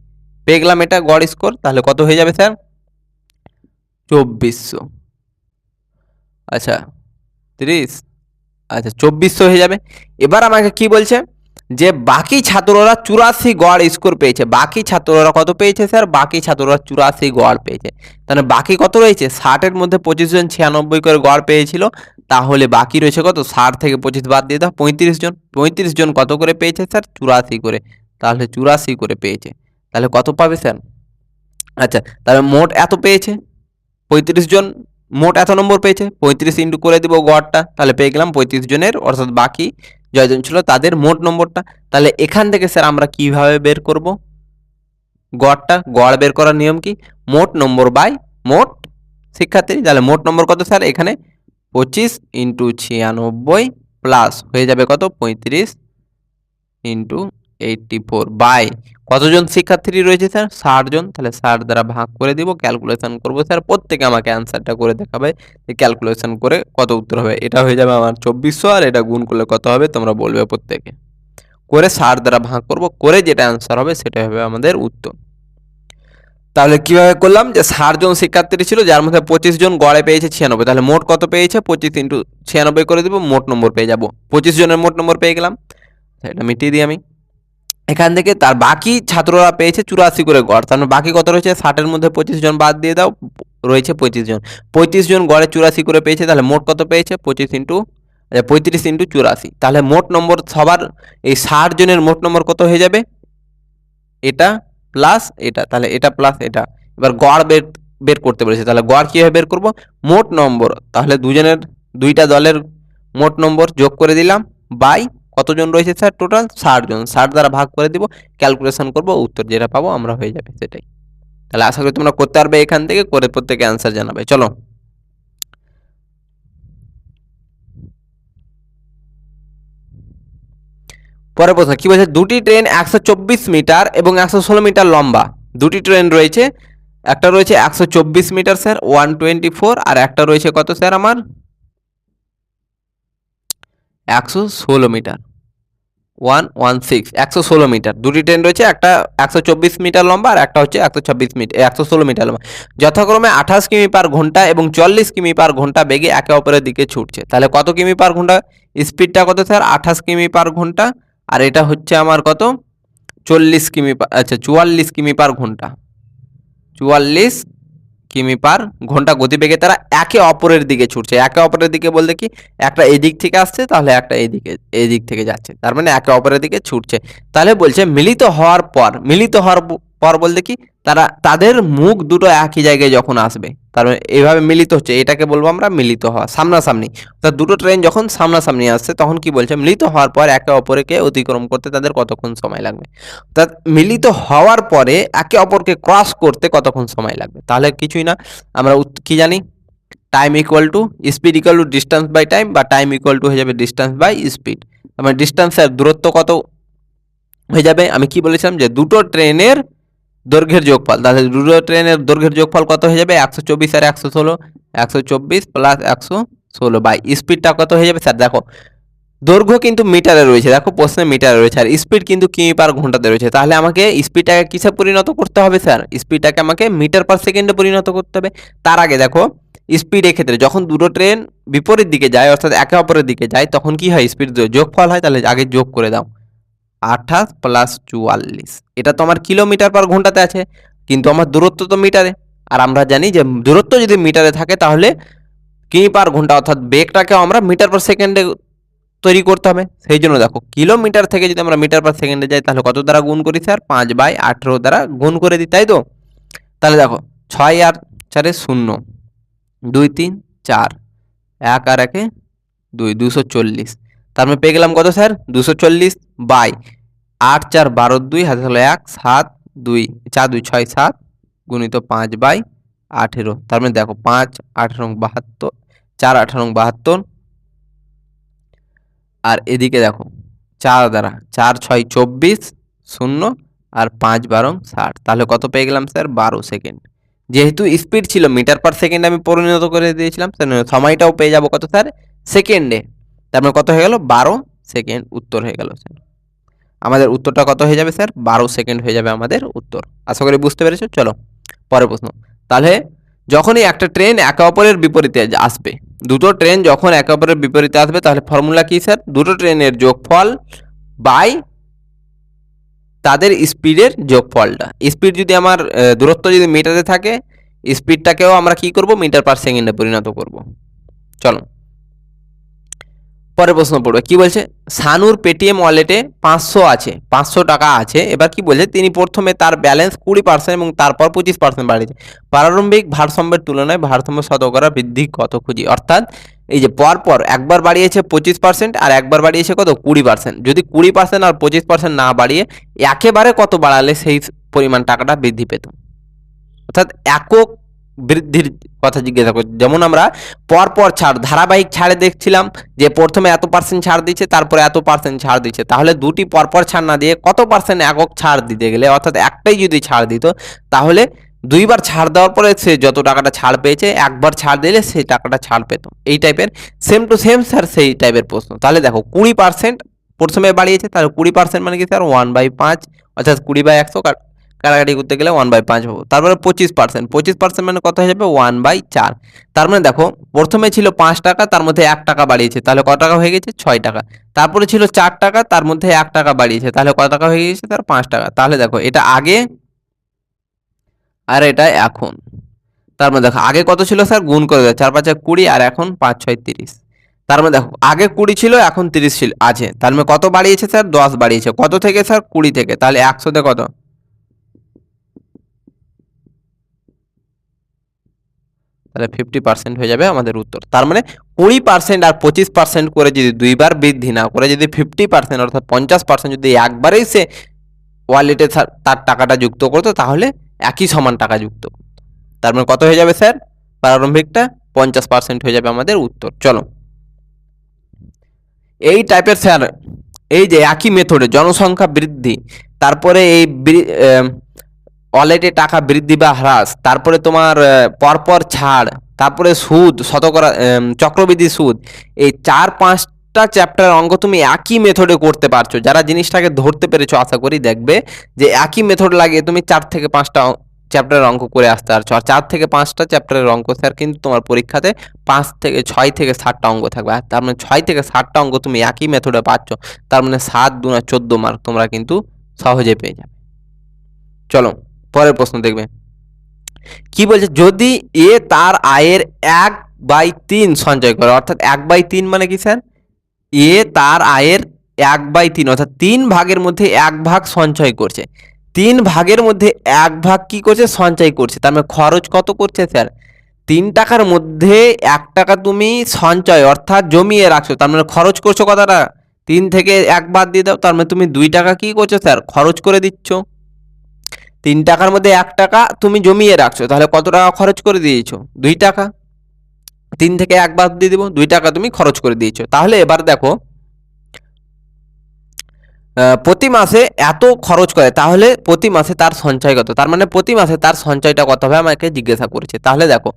Speaker 1: পেয়ে গেলাম, এটা গড় স্কোর। তাহলে কত হয়ে যাবে স্যার? 2400, আচ্ছা 30, আচ্ছা 2400 হয়ে যাবে। এবার আমাকে কি বলছে, যে বাকি ছাত্ররা 84 গড় স্কোর পেয়েছে। বাকি ছাত্ররা কত পেয়েছে স্যার? বাকি ছাত্ররা 84 গড় পেয়েছে। তাহলে বাকি কত রয়েছে? 60-এর মধ্যে 25 জন 96 করে গড় পেয়েছিল, তাহলে বাকি রয়েছে কত? 60 থেকে 25 বাদ দিয়ে দাও, 35 জন। 35 জন কত করে পেয়েছে স্যার? 84 করে, তাহলে 84 করে পেয়েছে। তাহলে কত পাবে স্যার? আচ্ছা তাহলে মোট এত পেয়েছে, 35 জন মোট এত নম্বর পেয়েছে, 35 ইন্টু করে দিব গড়টা, তাহলে পেয়ে গেলাম 35 জনের, অর্থাৎ বাকি জয়জন ছিল তাদের মোট নম্বরটা। তাহলে এখান থেকে স্যার আমরা কিভাবে বের করব গড়টা? গড় বের করার নিয়ম কি? মোট নম্বর বাই মোট শিক্ষার্থী। তাহলে মোট নম্বর কত স্যার? এখানে 25 × 96 প্লাস হয়ে যাবে কত? 35 ইন্টু 84 বাই কতজন শিক্ষার্থী রয়েছে স্যার? 60 জন। তাহলে 60 দ্বারা ভাগ করে দিব, ক্যালকুলেশন করব স্যার। প্রত্যেকে আমাকে অ্যান্সারটা করে দেখাবে যে ক্যালকুলেশন করে কত উত্তর হবে। এটা হয়ে যাবে আমার 2400, আর এটা গুণ করলে কত হবে তোমরা বলবে প্রত্যেকে। করে 60 দ্বারা ভাগ করব, করে যেটা অ্যান্সার হবে সেটা হবে আমাদের উত্তর। তাহলে কিভাবে করলাম, যে 60 জন শিক্ষার্থী ছিল, যার মধ্যে 25 জন গড়ে পেয়েছে 96, তাহলে মোট কত পেয়েছে? 25 ইন্টু 96 করে দিব, মোট নম্বর পেয়ে যাব। 25 জনের মোট নম্বর পেয়ে গেলাম। এটা মিটিয়ে দিই আমি। এখান থেকে তার বাকি ছাত্ররা পেয়েছে 84 করে গড়, তার মানে বাকি কত রয়েছে? 60-এর মধ্যে 25 জন বাদ দিয়ে দাও, রয়েছে 35 জন। 35 জন গড়ে 84 করে পেয়েছে, তাহলে মোট কত পেয়েছে? 35 ইন্টু 84, তাহলে মোট নম্বর সবার এই 60 জনের মোট নম্বর কত হয়ে যাবে? এটা প্লাস এটা, তাহলে এটা প্লাস এটা। এবার গড় বের করতে বলেছে, তাহলে গড় কীভাবে বের করব? মোট নম্বর, তাহলে দুইটা দলের মোট নম্বর যোগ করে দিলাম, বাই কতজন রয়েছে স্যার? টোটাল 60 জন। 60 দ্বারা ভাগ করে দিব, ক্যালকুলেশন করব, উত্তর যেটা পাবো আমরা হয়ে যাবে সেটাই। তাহলে আশা করি তোমরা করতে পারবে, এখান থেকে করে প্রত্যেকে অ্যান্সার জানাবে। চলো পরের প্রশ্ন কি বলছে? দুটি ট্রেন 124 মিটার এবং 116 মিটার লম্বা, দুটি ট্রেন রয়েছে। একটা রয়েছে 124 মিটার স্যার 124, আর একটা রয়েছে কত স্যার আমার? 116 মিটার 116, 116 মিটার। দুটি ট্রেন রয়েছে, একটা 124 মিটার লম্বা আর একটা হচ্ছে 116 মিটার লম্বা। যথাক্রমে 28 কিমি পার ঘন্টা এবং 40 কিমি পার ঘন্টা বেগে একে অপরের দিকে ছুটছে। তাহলে কত কিমি পার ঘন্টা? স্পিডটা কত স্যার? 28 কিমি পার ঘন্টা, আর এটা হচ্ছে আমার কত? 44 কিমি পার ঘন্টা। 44 কিমি পার ঘন্টা গতিবেগে তারা একে অপরের দিকে ছুটছে। একে অপরের দিকে বলতে কি, একটা এদিক থেকে আসছে, তাহলে একটা এদিক থেকে যাচ্ছে, তার মানে একে অপরের দিকে ছুটছে। তাহলে বলছে মিলিত হওয়ার পর বলতে কি, তাদের মুখ দুটো একই জায়গায় যখন আসবে, তার মানে এইভাবে মিলিত হচ্ছে, এটাকে বলবো আমরা মিলিত হওয়া, সামনাসামনি। অর্থাৎ দুটো ট্রেন যখন সামনাসামনি আসছে তখন কি বলছে? মিলিত হওয়ার পর একে অপরকে অতিক্রম করতে তাদের কতক্ষণ সময় লাগবে। অর্থাৎ মিলিত হওয়ার পরে একে অপরকে ক্রস করতে কতক্ষণ সময় লাগবে। তাহলে কিছুই না, আমরা কি জানি? Time equal to speed equal to distance by time, বা টাইম ইকুয়াল টু হয়ে যাবে ডিস্টেন্স বাই স্পিড। আমার ডিস্টেন্সের দূরত্ব কত হয়ে যাবে? আমি কি বলেছিলাম যে দুটো ট্রেনের দৈর্ঘ্যের যোগফল, তাহলে দুটো ট্রেনের দৈর্ঘ্যের যোগফল কত হয়ে যাবে? 124 আর 116, 124 প্লাস 116 বাই স্পিডটা কত হয়ে যাবে স্যার? দেখো দৈর্ঘ্য কিন্তু মিটারে রয়েছে, দেখো প্রশ্নে মিটারে রয়েছে, আর স্পিড কিন্তু কিমি পার ঘন্টাতে রয়েছে। তাহলে আমাকে স্পিডটাকে কিসে পরিণত করতে হবে স্যার? স্পিডটাকে আমাকে মিটার পার সেকেন্ডে পরিণত করতে হবে। তার আগে দেখো স্পিডের ক্ষেত্রে যখন দুটো ট্রেন বিপরীত দিকে যায়, অর্থাৎ একে অপরের দিকে যায়, তখন কি হয়? স্পিড যোগফল হয়। তাহলে আগে যোগ করে দাও, 28 প্লাস 44, এটা তো আমার কিলোমিটার পার ঘন্টাতে আছে, কিন্তু আমার দূরত্ব তো মিটারে। আর আমরা জানি যে দূরত্ব যদি মিটারে থাকে তাহলে কিমি পার ঘন্টা অর্থাৎ বেগটাকে আমরা মিটার পার সেকেন্ডে তৈরি করতে হবে। সেই জন্য দেখো কিলোমিটার থেকে যদি আমরা মিটার পার সেকেন্ডে যাই, তাহলে কত দ্বারা গুণ করি স্যার? 5/18 দ্বারা গুণ করে দিই, তাই তো? তাহলে দেখো 6 আর 4 0, 2 3 4, 1 আর 1 2, 240। তার মানে পেয়ে গেলাম কত স্যার? 240 বাই 8 4 12 2 হাতে হলো 1 7 2 4 2 6 7 গুণিত 5/18। তার মানে দেখো 5 18 72, 4 18 72, আর এদিকে দেখো 4 দ্বারা 4 6 24 0, আর 5 12 60। তাহলে কত পেয়ে গেলাম স্যার? 12 সেকেন্ড। যেহেতু স্পিড ছিল মিটার পার সেকেন্ড আমি পরিণত করে দিয়েছিলাম, সময়টাও পেয়ে যাব কত স্যার? সেকেন্ডে। তার মানে কত হয়ে গেল? 12 সেকেন্ড উত্তর হয়ে গেল স্যার। আমাদের উত্তরটা কত হয়ে যাবে স্যার? 12 সেকেন্ড হয়ে যাবে আমাদের উত্তর। আশা করি বুঝতে পেরেছো। চলো পরের প্রশ্ন। তাহলে যখনই একটা ট্রেন একে অপরের বিপরীতে আসবে, দুটো ট্রেন যখন একে অপরের বিপরীতে আসবে, তাহলে ফর্মুলা কি স্যার? দুটো ট্রেনের যোগফল বাই তাদের স্পিডের যোগফলটা। স্পিড যদি আমার দূরত্ব যদি মিটারে থাকে, স্পিডটাকেও আমরা কি করব? মিটার পার সেকেন্ডে পরিণত করব। চলো পরের প্রশ্ন পড়বে। কি বলছে? সানুর পেটিএম ওয়ালেটে 500 আছে, 500 টাকা আছে। এবার কি বলছে? তিনি প্রথমে তার ব্যালেন্স 20% এবং তারপর 25% বাড়িয়েছে। প্রারম্ভিক ভারসাম্যের তুলনায় ভারসাম্য শতকরা বৃদ্ধি কত খুঁজি। অর্থাৎ এই যে পরপর একবার বাড়িয়েছে 25% আর একবার বাড়িয়েছে কত? 20%। যদি 20% আর 25% না বাড়িয়ে একেবারে কত বাড়ালে সেই পরিমাণ টাকাটা বৃদ্ধি পেত। অর্থাৎ একক বৃদ্ধির কথা জিজ্ঞাসা করছি। যেমন আমরা পরপর ছাড়, ধারাবাহিক ছাড়ে দেখছিলাম যে প্রথমে এত পার্সেন্ট ছাড় দিচ্ছে, তারপরে এত পার্সেন্ট ছাড় দিচ্ছে, তাহলে দুটি পরপর ছাড় না দিয়ে কত পার্সেন্ট একক ছাড় দিতে গেলে, অর্থাৎ একটাই যদি ছাড় দিত, তাহলে দুইবার ছাড় দেওয়ার পরে সে যত টাকাটা ছাড় পেয়েছে একবার ছাড় দিলে সেই টাকাটা ছাড় পেত। এই টাইপের সেম টু সেম স্যার সেই টাইপের প্রশ্ন। তাহলে দেখো 20% প্রথমে বাড়িয়েছে, তাহলে 20% মানে কি স্যার 1/5, অর্থাৎ 20/100 কাটাকাটি করতে গেলে 1/5 পাবো। তারপরে 25% মানে কত হয়ে যাবে 1/4। তার মানে দেখো প্রথমে ছিল 5 টাকা, তার মধ্যে 1 টাকা বাড়িয়েছে, তাহলে কত টাকা হয়ে গেছে 6 টাকা। তারপরে ছিল 4 টাকা, তার মধ্যে 1 টাকা বাড়িয়েছে, তাহলে কত টাকা হয়ে গেছে তার 5 টাকা। তাহলে দেখো এটা আগে আর এটা এখন। তার মানে দেখো আগে কত ছিল স্যার, গুণ করে দেয়, 4 5 20 আর এখন 5 6 30। তার মানে দেখো আগে 20 ছিল, এখন 30 ছিল আছে, তার মানে কত বাড়িয়েছে স্যার 10 বাড়িয়েছে। কত থেকে স্যার 20 থেকে, তাহলে 100 তে কত, তাহলে 50% হয়ে যাবে আমাদের উত্তর। তার মানে 20% আর 25% করে যদি দুইবার বৃদ্ধি না করে যদি 50% অর্থাৎ 50% যদি একবারেই সে ওয়ালেটে তার টাকাটা যুক্ত করতো, তাহলে একই সমান টাকা যুক্ত করতো। তার মানে কত হয়ে যাবে স্যার, প্রারম্ভিকটা 50% হয়ে যাবে আমাদের উত্তর। চলো এই টাইপের স্যার, এই যে একই মেথডে জনসংখ্যা বৃদ্ধি, তারপরে এই ওয়ালেটে টাকা বৃদ্ধি বা হ্রাস, তারপরে তোমার পরপর ছাড়, তারপরে সুদ শতকরা, চক্রবৃদ্ধি সুদ, এই 4-5টা চ্যাপ্টারের অঙ্ক তুমি একই মেথডে করতে পারছো। যারা জিনিসটাকে ধরতে পেরেছো আশা করি দেখবে যে একই মেথড লাগিয়ে তুমি 4 থেকে 5টা চ্যাপ্টারের অঙ্ক করে আসতে পারছো। আর 4 থেকে 5টা চ্যাপ্টারের অঙ্ক স্যার কিন্তু তোমার পরীক্ষাতে 5 থেকে 6 থেকে 7টা অঙ্ক থাকবে। আর তার মানে 6 থেকে 7টা অঙ্ক তুমি একই মেথডে পাচ্ছ, তার মানে 7 দুনা 14 মার্ক তোমরা কিন্তু সহজে পেয়ে যাবে। চলো পরের প্রশ্ন দেখবে কি বলছে, যদি এ তার আয়ের 1/3 সঞ্চয় করে, অর্থাৎ 1/3 মানে কি স্যার, এ তার আয়ের 1/3 অর্থাৎ 3 ভাগের মধ্যে 1 ভাগ সঞ্চয় করছে, 3 ভাগের মধ্যে 1 ভাগ কি করছে সঞ্চয় করছে, তার মানে খরচ কত করছে স্যার, 3 টাকার মধ্যে 1 টাকা তুমি সঞ্চয় অর্থাৎ জমিয়ে রাখছো, তার মানে খরচ করছো কত টাকা, 3 থেকে 1 বাদ দিয়ে দাও, তার মানে তুমি 2 টাকা কি করছো স্যার খরচ করে দিচ্ছ। 3 টাকার মধ্যে 1 টাকা তুমি জমিয়ে রাখছো, তাহলে কত টাকা খরচ করে দিয়েছো 2 টাকা। 3 থেকে 1 বাদ দিয়ে দিব, 2 টাকা তুমি খরচ করে দিয়েছো। তাহলে এবার দেখো প্রতি মাসে এত খরচ করে, তাহলে প্রতি মাসে তার সঞ্চয় কত, তার মানে প্রতি মাসে তার সঞ্চয়টা কত হবে আমাকে জিজ্ঞাসা করেছে। তাহলে দেখো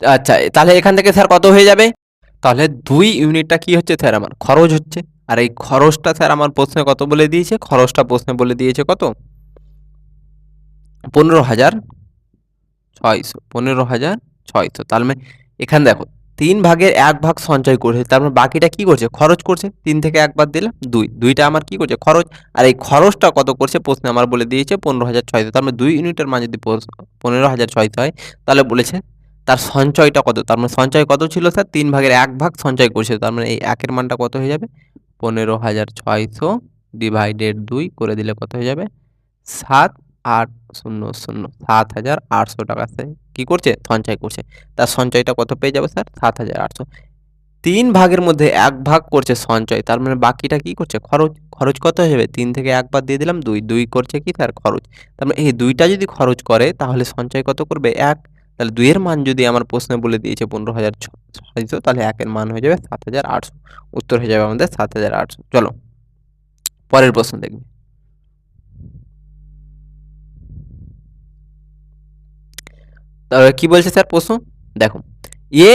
Speaker 1: আচ্ছা, তাহলে এখান থেকে স্যার কত হয়ে যাবে, তাহলে 2 ইউনিটটা কি হচ্ছে স্যার আমার খরচ হচ্ছে। আর এই খরচটা স্যার আমার প্রশ্নে কত বলে দিয়েছে, খরচটা প্রশ্নে বলে দিয়েছে কত 15,600, 15,600। তার মানে এখানে দেখো 3 ভাগের 1 ভাগ সঞ্চয় করছে, তার মানে বাকিটা কি করছে খরচ করছে, 3 থেকে 1 বাদ দিলাম 2, 2টা আমার কি করছে খরচ। আর এই খরচটা কত করছে প্রশ্নে আমার বলে দিয়েছে 15,600। তার মানে 2 ইউনিটের মান যদি 15,600 হয়, তাহলে বলেছে তার সঞ্চয়টা কত, তার মানে সঞ্চয় কত ছিল স্যার 3 ভাগের 1 ভাগ সঞ্চয় করছে, তার মানে এই একের মানটা কত হয়ে যাবে 15,600 ডিভাইডেড 2 করে দিলে কত হয়ে যাবে 7,800 টাকা সে কি করছে সঞ্চয় করছে। তার সঞ্চয়টা কত পেয়ে যাবে স্যার 7,800। 3 ভাগের মধ্যে 1 ভাগ করছে সঞ্চয়, তার মানে বাকিটা কি করছে খরচ। খরচ কত হয়ে যাবে 3 থেকে 1 বাদ দিয়ে দিলাম 2, 2 করছে কি স্যার খরচ। তার মানে এই 2টা যদি খরচ করে তাহলে সঞ্চয় কত করবে 1। তাহলে 2 এর মান যদি আমার প্রশ্নে বলে দিয়েছে 15,600, তাহলে 1 এর মান হয়ে যাবে 7,800। উত্তর হয়ে যাবে আমাদের 7,800। চলো পরের প্রশ্ন দেখবে তাহলে কি বলছে স্যার প্রশ্ন, দেখো এ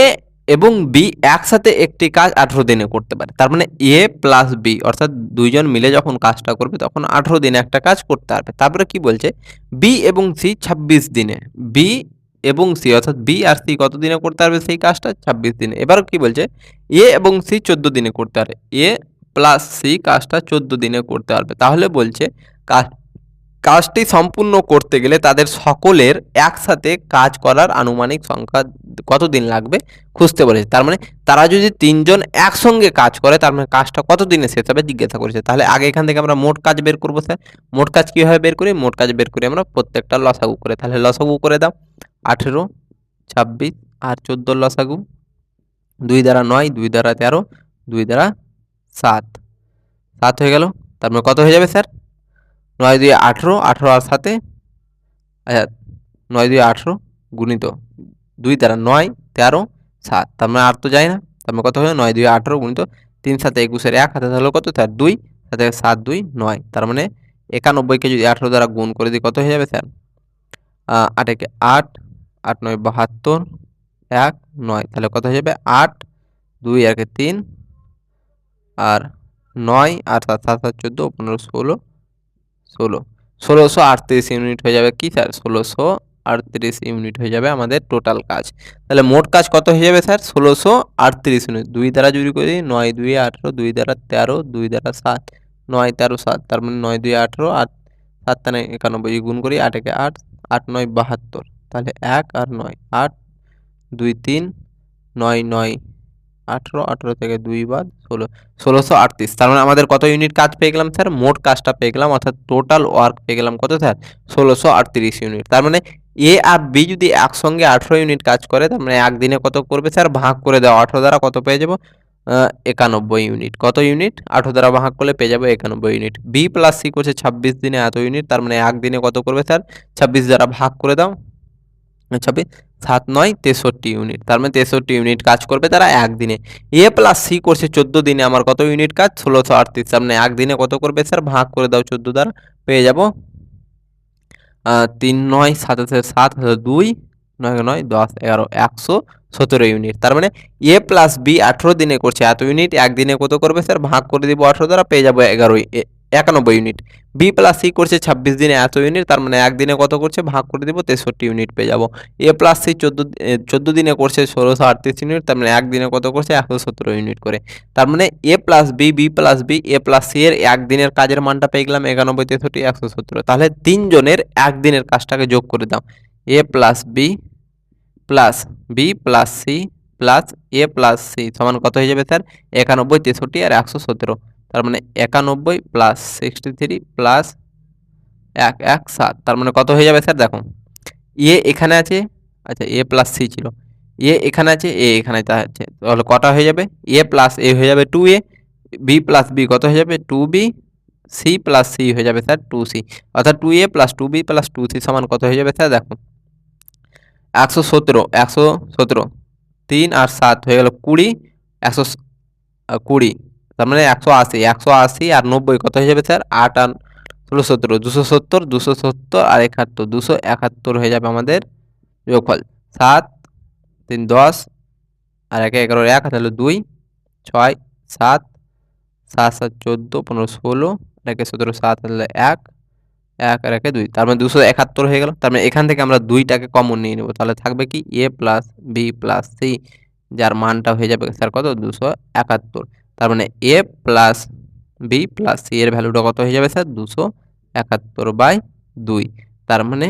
Speaker 1: এবং বি একসাথে একটি কাজ 18 দিনে করতে পারে, তার মানে এ প্লাস বি অর্থাৎ দুইজন মিলে যখন কাজটা করবে তখন 18 দিনে একটা কাজ করতে পারবে। তারপরে কি বলছে বি এবং সি 26 দিনে, বি এবং সি অর্থাৎ বি আর সি কত দিনে করতে পারবে সেই কাজটা 26 দিনে। এবার কি বলছে এ এবং সি 14 দিনে করতে পারবে, এ প্লাস সি কাজটা 14 দিনে করতে পারবে। তাহলে বলছে কাজ কাজটি সম্পূর্ণ করতে গেলে তাদের সকলের একসাথে কাজ করার আনুমানিক সংখ্যা কত দিন লাগবে খুঁজতে বলেছে। তার মানে তারা যদি 3 জন একসঙ্গে কাজ করে তার মানে কাজটা কত দিনে শেষ হবে জিজ্ঞাসা করেছে। তাহলে আগে এখান থেকে আমরা মোট কাজ বের করবো স্যার। মোট কাজ কীভাবে বের করি, মোট কাজ বের করি আমরা প্রত্যেকটা লসাগু করে। তাহলে লসাগু করে দাও 18, 26 আর 14 লসাগু, 2 দ্বারা 9, 2 দ্বারা 13, 2 দ্বারা 7, 7 হয়ে গেল। তার মানে কত হয়ে যাবে স্যার 9 দিয়ে 18, 18 আর 7, আচ্ছা 9 2 18 গুণিত 2 দ্বারা 9 13 7, তার মানে আর তো যায় না, তার মানে কত হলো 9 2 18 গুণিত 3 7 21 1 হাতে থাকলো কত স্যার 2, সাথে 7 2 9, তার মানে 91 কে যদি 18 দ্বারা গুণ করে দিই কত হয়ে যাবে স্যার 8 একে 8 8 9 72 1 9, তাহলে কত হয়ে যাবে 8 2 একে 3 আর 9 আর 7 7 7 14 15 16 16 1638 ইউনিট হয়ে যাবে কি স্যার 1638 ইউনিট হয়ে যাবে আমাদের টোটাল কাজ। তাহলে মোট কাজ কত হয়ে যাবে স্যার 1638 ইউনিট। 2 দ্বারা যদি করি 9 2 18 2 দ্বারা 13 2 দ্বারা 7 9 13 7, তার মানে 9 2 18 8 7 তানে 91 গুণ করি 8 একে 8 8 9 72, তাহলে 1 আর 9 8 2 3 9 9 18 18 থেকে 2 বাদ 16 1638, তার মানে আমাদের কত ইউনিট কাজ পেয়ে গেলাম স্যার মোট কাজটা পেয়ে গেলাম, অর্থাৎ টোটাল ওয়ার্ক পেয়ে গেলাম কত স্যার 1638 ইউনিট। তার মানে এ আর বি যদি একসঙ্গে 18 ইউনিট কাজ করে, তার মানে একদিনে কত করবে স্যার ভাগ করে দাও 18 দ্বারা কত পেয়ে যাবো 91 ইউনিট। কত ইউনিট 18 দ্বারা ভাগ করলে পেয়ে যাবো 91 ইউনিট। বি প্লাস সি করছে 26 দিনে এত ইউনিট, তার মানে একদিনে কত করবে স্যার 26 দ্বারা ভাগ করে দাও 26 7 9 63 ইউনিট, তার মানে 63 ইউনিট কাজ করবে তারা একদিনে। এ প্লাস সি করছে 14 দিনে, আমার কত ইউনিট কাজ 1638, তার মানে একদিনে কত করবে স্যার ভাগ করে দাও 14 দ্বারা পেয়ে যাবো 3 9 7 7 2 9 9 10 11 117 ইউনিট। তার মানে এ প্লাস বি 18 দিনে করছে এত ইউনিট, একদিনে কত করবে স্যার ভাগ করে দিব 18 দ্বারা পেয়ে যাবো 91 ইউনিট। বি প্লাস সি করছে 26 দিনে এত ইউনিট, তার মানে একদিনে কত করছে ভাগ করে দিব 63 ইউনিট পেয়ে যাবো। এ প্লাস সি 14 দিনে করছে 1638 ইউনিট, তার মানে একদিনে কত করছে 117 ইউনিট করে। তার মানে A plus B B plus B A plus C এর একদিনের কাজের মানটা পেয়ে গেলাম 91 63 117। তাহলে তিনজনের একদিনের কাজটাকে যোগ করে দাও A plus B plus B plus C plus A plus C সমান কত হয়ে যাবে স্যার 91 63 আর 117, তার মানে 91 প্লাস 63 প্লাস 1 1 7, তার মানে কত হয়ে যাবে স্যার দেখো এ এখানে আছে, আচ্ছা এ প্লাস সি ছিল, এ এখানে আছে এ এখানে আছে, তাহলে কটা হয়ে যাবে এ প্লাস এ হয়ে যাবে 2a, বি প্লাস বি কত হয়ে যাবে 2b, সি প্লাস সি হয়ে যাবে স্যার 2c, অর্থাৎ 2a plus 2b plus 2c সমান কত হয়ে যাবে স্যার দেখো 117 117 3 আর 7 হয়ে গেল 20 120, তার মানে 180 180 আর 90 কত হয়ে যাবে স্যার 8 আর 16 17 270 270 আর 71 271 হয়ে যাবে আমাদের যোগফল। 7 3 10 আর 1 11 1 তাহলে 2 6 7 7 7 14 15 16 আর 1 17 7 তাহলে 1 1 আর 1 2, তার মানে 271 হয়ে গেল। তার মানে এখান থেকে আমরা 2টাকে কমন নিয়ে নেব, তাহলে থাকবে কি এ প্লাস বি প্লাস সি, যার মানটা হয়ে যাবে স্যার কত 271, তার মানে A plus B plus C এর ভ্যালুটা কত হয়ে যাবে স্যার 271/2, তার মানে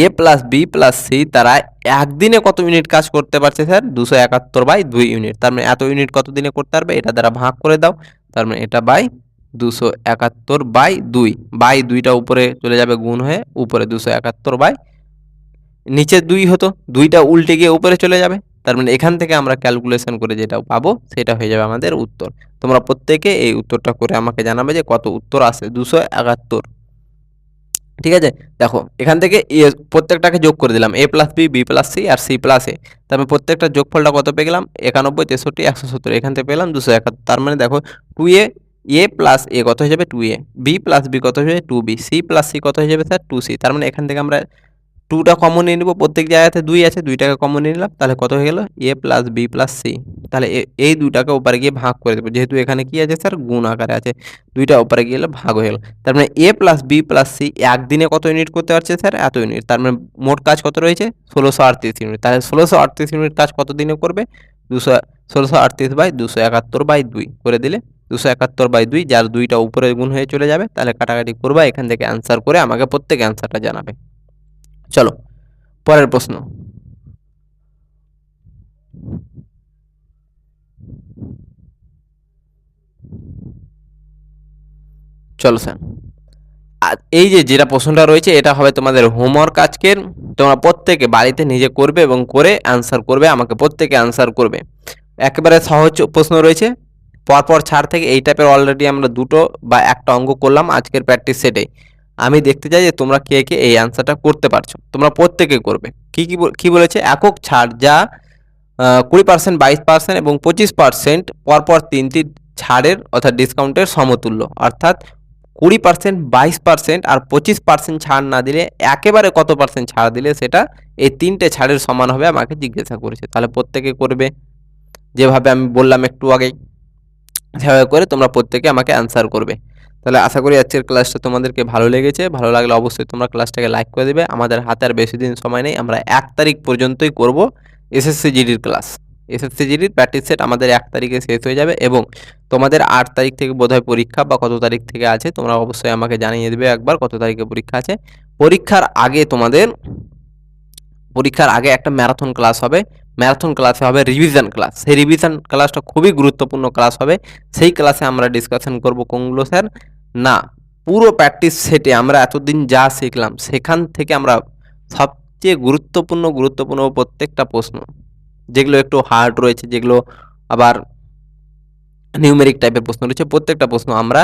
Speaker 1: A plus B plus C তারা একদিনে কত ইউনিট কাজ করতে পারছে স্যার 271/2 ইউনিট, তার মানে এত ইউনিট কত দিনে করতে পারবে এটা দ্বারা ভাগ করে দাও, তার মানে এটা বাই 271/2 বাই 2টা উপরে চলে যাবে গুণ হয়ে উপরে 271 নিচে 2 হতো 2টা উল্টে গিয়ে উপরে চলে যাবে, তার মানে এখান থেকে আমরা ক্যালকুলেশন করে যেটা পাবো সেটা হয়ে যাবে আমাদের উত্তর। তোমরা প্রত্যেকে এই উত্তরটা করে আমাকে জানাবে যে কত উত্তর আসে 271। ঠিক আছে, দেখো এখান থেকে প্রত্যেকটাকে যোগ করে দিলাম A plus B B plus C আর সি প্লাস এ, তারপরে প্রত্যেকটা যোগফলটা কত পেয়ে গেলাম 91 63 170, এখান থেকে পেলাম 271, তার মানে দেখো 2a এ প্লাস এ কত হয়ে যাবে 2a, বি প্লাস বি কত হয়ে যাবে 2b, সি প্লাস সি কত হয়ে যাবে স্যার 2c, তার মানে এখান থেকে আমরা 2টা কমন নিয়ে নেব, প্রত্যেক জায়গাতে 2 আছে 2টাকে কমন নিয়ে নিলাম, তাহলে কত হয়ে গেল এ প্লাস বি প্লাস সি, তাহলে এই 2টাকে ওপারে গিয়ে ভাগ করে দেবো, যেহেতু এখানে কি আছে স্যার গুণ আকারে আছে 2টা ওপারে গিয়ে ভাগ হয়ে গেল, তার মানে A plus B plus C একদিনে কত ইউনিট করতে পারছে স্যার এত ইউনিট, তার মানে মোট কাজ কত রয়েছে 1638 ইউনিট, তাহলে 1638 ইউনিট কাজ কত দিনে করবে 1638/271/2 করে দিলে 271/2, যার 2টা উপরে গুণ হয়ে চলে যাবে, তাহলে কাটাকাটি করবা, এখান থেকে অ্যান্সার করে আমাকে প্রত্যেক অ্যান্সারটা জানাবে। চলো পরের প্রশ্ন, চলো স্যার এই যে যেটা প্রশ্নটা রয়েছে এটা হবে তোমাদের হোমওয়ার্ক আজকের, তোমরা প্রত্যেকে বাড়িতে নিজে করবে এবং করে অ্যান্সার করবে, আমাকে প্রত্যেকে অ্যান্সার করবে। একেবারে সহজ প্রশ্ন রয়েছে, পরপর ছাড় থেকে এই টাইপের অলরেডি আমরা 2টো বা একটা অঙ্ক করলাম আজকের প্র্যাকটিস সেটে, আমি দেখতে চাই যে তোমরা কে কে এই অ্যান্সারটা করতে পারছো। তোমরা প্রত্যেকে করবে। কি বলেছে? একক ছাড় যা 20%, 22% এবং 25% পরপর 3টি ছাড়ের অর্থাৎ ডিসকাউন্টের সমতুল্য। অর্থাৎ 20%, 22% আর 25% ছাড় না দিলে একেবারে কত পার্সেন্ট ছাড় দিলে সেটা এই 3টে ছাড়ের সমান হবে আমাকে জিজ্ঞাসা করেছে। তাহলে প্রত্যেকে করবে। যেভাবে আমি বললাম একটু আগেই, সেভাবে করে তোমরা প্রত্যেকে আমাকে অ্যান্সার করবে। তাহলে আশা করি আজকের ক্লাসটা তোমাদেরকে ভালো লেগেছে। ভালো লাগলে অবশ্যই তোমরা ক্লাসটাকে লাইক করে দেবে। আমাদের হাতে আর বেশি দিন সময় নেই। আমরা 1 তারিখ পর্যন্তই করব এসএসসি জিডির ক্লাস। এসএসসি জিডির প্র্যাকটিস সেট আমাদের 1 তারিখে শেষ হয়ে যাবে এবং তোমাদের 8 তারিখ থেকে বোধহয় পরীক্ষা বা কত তারিখ থেকে আছে তোমরা অবশ্যই আমাকে জানিয়ে দেবে একবার কত তারিখে পরীক্ষা আছে। পরীক্ষার আগে একটা ম্যারাথন ক্লাস হবে। ম্যারাথন ক্লাসে হবে রিভিশন ক্লাস। সেই রিভিশন ক্লাসটা খুবই গুরুত্বপূর্ণ ক্লাস হবে। সেই ক্লাসে আমরা ডিসকাশন করব কোনগুলো স্যার না, পুরো প্র্যাকটিস সেটে আমরা এতদিন যা শিখলাম সেখান থেকে আমরা সবচেয়ে গুরুত্বপূর্ণ প্রত্যেকটা প্রশ্ন, যেগুলো একটু হার্ড রয়েছে, যেগুলো আবার নিউমেরিক টাইপের প্রশ্ন রয়েছে, প্রত্যেকটা প্রশ্ন আমরা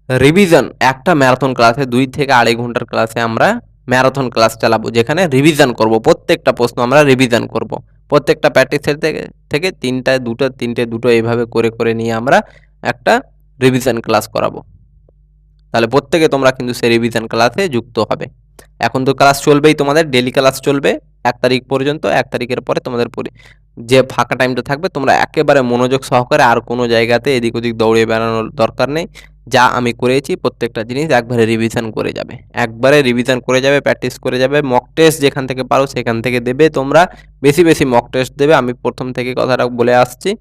Speaker 1: রিভিশন একটা ম্যারাথন ক্লাসে 2 থেকে 2.5 ঘন্টার ক্লাসে আমরা ম্যারাথন ক্লাস চালাবো, যেখানে রিভিশন করব। প্রত্যেকটা প্রশ্ন আমরা রিভিশন করব। প্রত্যেকটা প্র্যাকটিস সেট থেকে 3টা 2টা 3টে 2টো এইভাবে করে নিয়ে আমরা একটা রিভিশন ক্লাস করাবো। তাহলে প্রত্যেকে তোমরা কিন্তু সেই রিভিশন ক্লাসে যুক্ত হবে। এখন তো ক্লাস চলবেই, তোমাদের ডেলি ক্লাস চলবে 1 তারিখ পর্যন্ত। 1 তারিখের পরে তোমাদের যে ফাঁকা টাইমটা থাকবে তোমরা একেবারে মনোযোগ সহকারে আর কোনো জায়গাতে এদিক ওদিক দৌড়ে বেড়ানোর দরকার নেই। যা আমি করেছি প্রত্যেকটা জিনিস একবারে রিভিশন করে যাবে, প্র্যাকটিস করে যাবে। মক টেস্ট যেখান থেকে পারো সেখান থেকে দেবে। তোমরা বেশি মক টেস্ট দেবে, আমি প্রথম থেকে কথাটা বলে আসছি।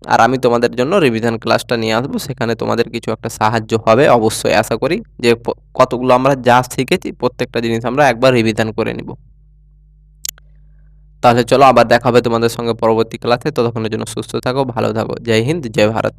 Speaker 1: আর আমি তোমাদের জন্য রিভিশন ক্লাসটা নিয়ে আসবো, সেখানে তোমাদের কিছু একটা সাহায্য হবে অবশ্যই। আশা করি যে কতগুলো আমরা যা শিখেছি প্রত্যেকটা জিনিস আমরা একবার রিভিশন করে নিব। তাহলে চলো আবার দেখা হবে তোমাদের সঙ্গে পরবর্তী ক্লাসে। ততক্ষণের জন্য সুস্থ থাকো, ভালো থাকো। জয় হিন্দ, জয় ভারত।